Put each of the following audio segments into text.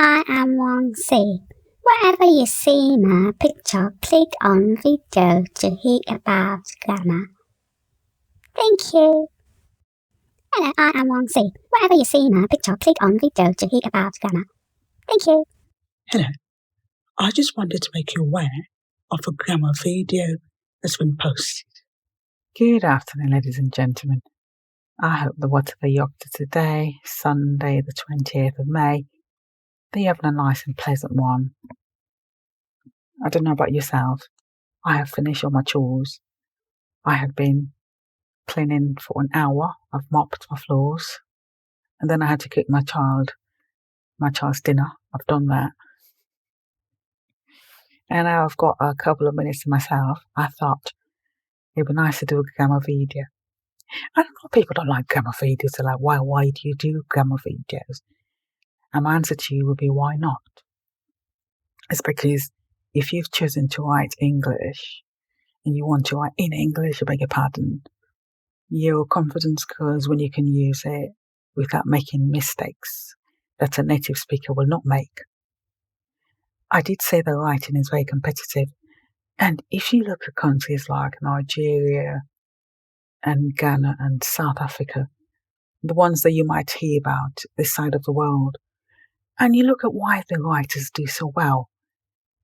I am Wang C. Wherever you see my picture, click on video to hear about grammar. Thank you. Hello, I am Wang C. Wherever you see my picture, click on video to hear about grammar. Thank you. Hello. I just wanted to make you aware of a grammar video that's been posted. Good afternoon, ladies and gentlemen. I hope that whatever you're up to today, Sunday the 20th of May, that you're having a nice and pleasant one. I don't know about yourself. I have finished all my chores. I have been cleaning for an hour. I've mopped my floors. And then I had to cook my child's dinner. I've done that. And now I've got a couple of minutes to myself. I thought it'd be nice to do a grammar video. I don't know, people don't like grammar videos. They're like, why do you do grammar videos? And my answer to you would be, why not? It's because if you've chosen to write English and you want to write in English, I beg your pardon, your confidence grows when you can use it without making mistakes that a native speaker will not make. I did say that writing is very competitive. And if you look at countries like Nigeria and Ghana and South Africa, the ones that you might hear about this side of the world, and you look at why the writers do so well,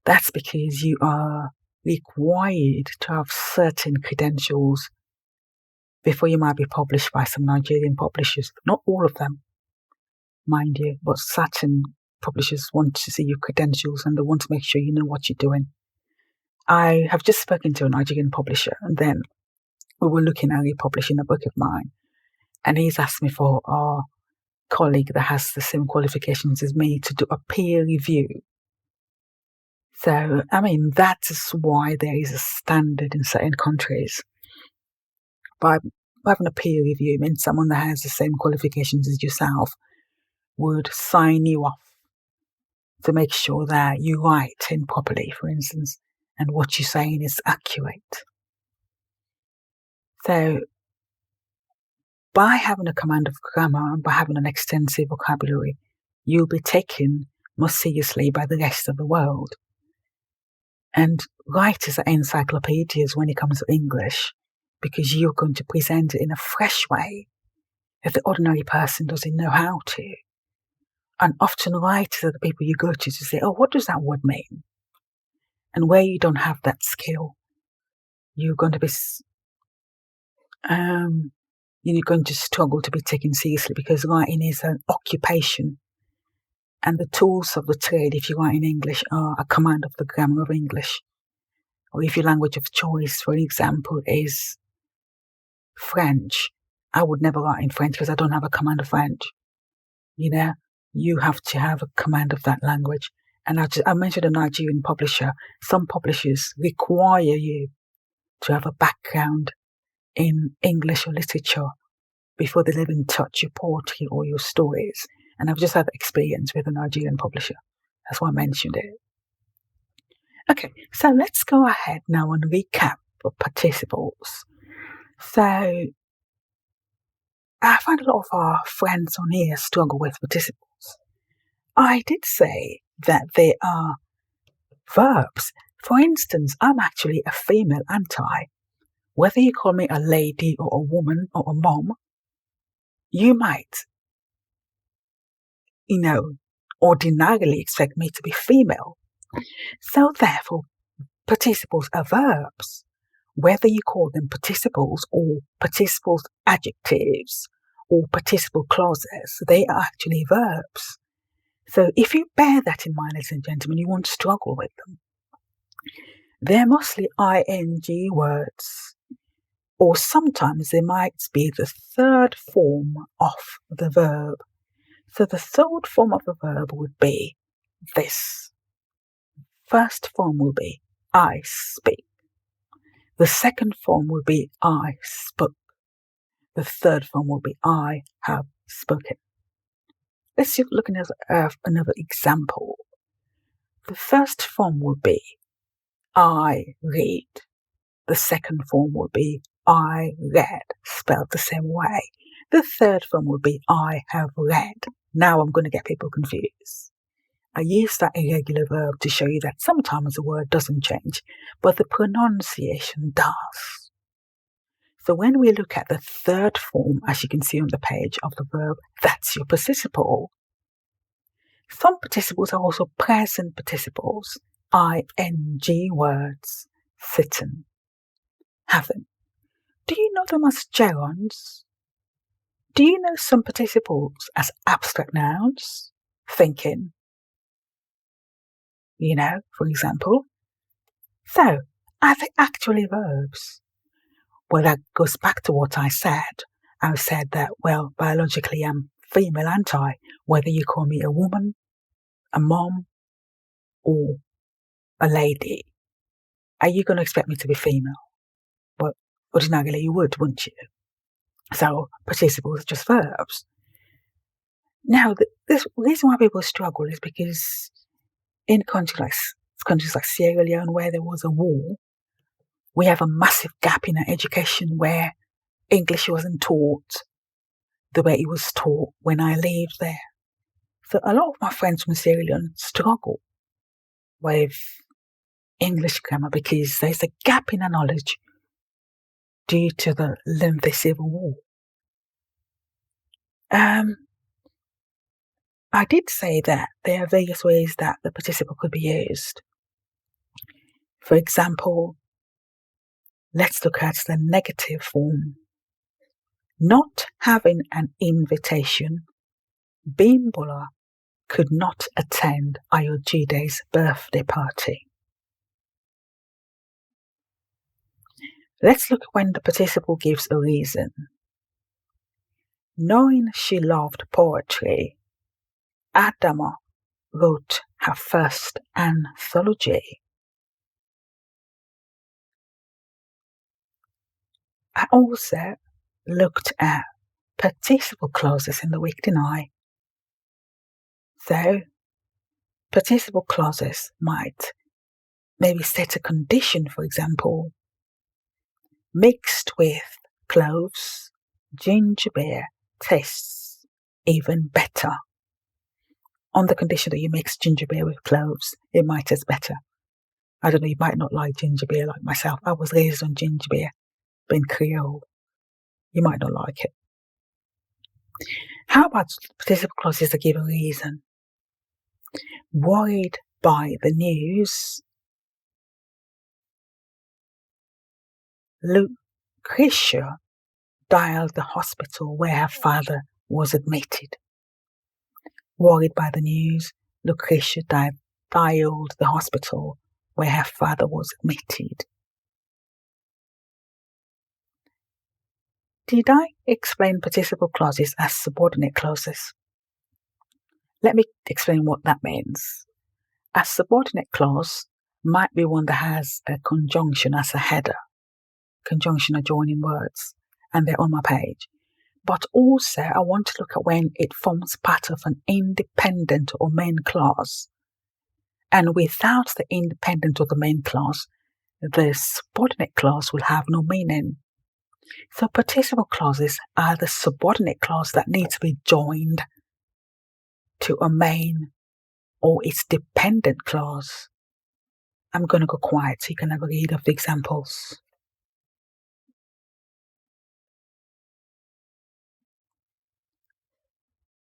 that's because you are required to have certain credentials before you might be published by some Nigerian publishers. Not all of them, mind you, but certain publishers want to see your credentials and they want to make sure you know what you're doing. I have just spoken to a Nigerian publisher, and then we were looking at republishing a book of mine, and he's asked me for a colleague that has the same qualifications as me to do a peer review. So, that is why there is a standard in certain countries. By having a peer review means someone that has the same qualifications as yourself would sign you off to make sure that you write in properly, for instance, and what you're saying is accurate. So, by having a command of grammar and by having an extensive vocabulary, you'll be taken more seriously by the rest of the world. And writers are encyclopedias when it comes to English, because you're going to present it in a fresh way that the ordinary person doesn't know how to. And often writers are the people you go to say, oh, what does that word mean? And where you don't have that skill, you're going to be you're going to struggle to be taken seriously, because writing is an occupation. And the tools of the trade, if you write in English, are a command of the grammar of English. Or if your language of choice, for example, is French, I would never write in French because I don't have a command of French. You have to have a command of that language. And I mentioned a Nigerian publisher. Some publishers require you to have a background in English or literature before they'll even touch your poetry or your stories. And I've just had experience with a Nigerian publisher. That's why I mentioned it. Okay, so let's go ahead now and recap the participles. So, I find a lot of our friends on here struggle with participles. I did say that they are verbs. For instance, I'm actually a female, aren't I? Whether you call me a lady or a woman or a mom, you might, ordinarily expect me to be female. So therefore, participles are verbs. Whether you call them participles or participles adjectives or participle clauses, they are actually verbs. So if you bear that in mind, ladies and gentlemen, you won't struggle with them. They're mostly ing words, or sometimes they might be the third form of the verb. So the third form of the verb would be this. First form will be I speak. The second form will be I spoke. The third form will be I have spoken. Let's look at another example. The first form will be I read. The second form will be I read, spelled the same way. The third form will be I have read. Now I'm going to get people confused. I use that irregular verb to show you that sometimes the word doesn't change, but the pronunciation does. So when we look at the third form, as you can see on the page, of the verb, that's your participle. Some participles are also present participles, ing words, sitten, haven't. Do you know them as gerunds? Do you know some participles as abstract nouns? Thinking. For example. So, are they actually verbs? Well, that goes back to what I said. I said that, well, biologically I'm female, aren't I? Whether you call me a woman, a mom, or a lady. Are you going to expect me to be female? Well, ordinarily you would, wouldn't you? So, participles are just verbs. Now, the reason why people struggle is because in countries like Sierra Leone, where there was a war, we have a massive gap in our education where English wasn't taught the way it was taught when I lived there. So a lot of my friends from Sierra Leone struggle with English grammar because there's a gap in our knowledge due to the lengthy civil war. I did say that there are various ways that the participle could be used. For example, let's look at the negative form. Not having an invitation, Bimbola could not attend Ayojide's birthday party. Let's look when the participle gives a reason. Knowing she loved poetry, Adama wrote her first anthology. I also looked at participle clauses in the week, didn't I? So, participle clauses might maybe set a condition, for example, mixed with cloves, ginger beer tastes even better. On the condition that you mix ginger beer with cloves, it might taste better. I don't know, you might not like ginger beer like myself. I was raised on ginger beer, but in Creole. You might not like it. How about participle clauses that give a reason? Worried by the news, Lucretia dialed the hospital where her father was admitted. Worried by the news, Lucretia dialed the hospital where her father was admitted. Did I explain participle clauses as subordinate clauses? Let me explain what that means. A subordinate clause might be one that has a conjunction as a header, conjunction adjoining words, and they're on my page. But also, I want to look at when it forms part of an independent or main clause. And without the independent or the main clause, the subordinate clause will have no meaning. So participle clauses are the subordinate clause that needs to be joined to a main or its dependent clause. I'm going to go quiet so you can have a read of the examples.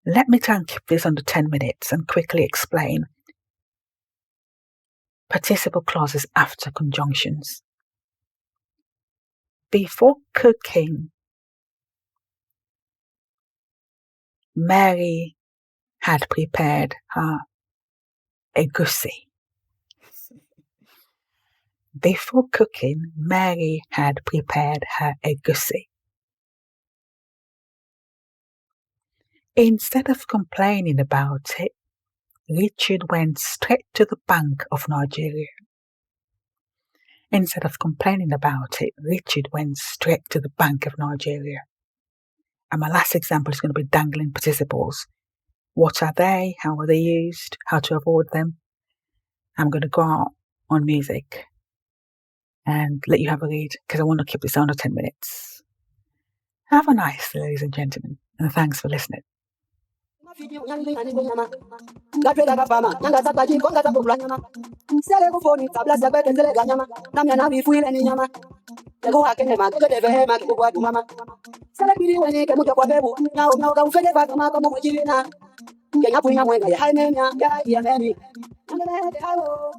Let me try and keep this under 10 minutes and quickly explain participle clauses after conjunctions. Before cooking, Mary had prepared her egusi. Before cooking, Mary had prepared her egusi. Instead of complaining about it, Richard went straight to the Bank of Nigeria. Instead of complaining about it, Richard went straight to the Bank of Nigeria. And my last example is going to be dangling participles. What are they? How are they used? How to avoid them? I'm going to go out on music and let you have a read because I want to keep this under 10 minutes. Have a nice, ladies and gentlemen, and thanks for listening. Gatwera kafama nyanga zakwaji konga zakubula nyama sele kufoni tabla zakwe kenzele ganyama namya na bifuile ni nyama tego hakene ma tego deve ma kugwa mama sele bili weni ke mujo kwa bebu nyao ga ufede fa kama kama mwijina kenya punya mwenga ya haimenya ya meni ngale hayo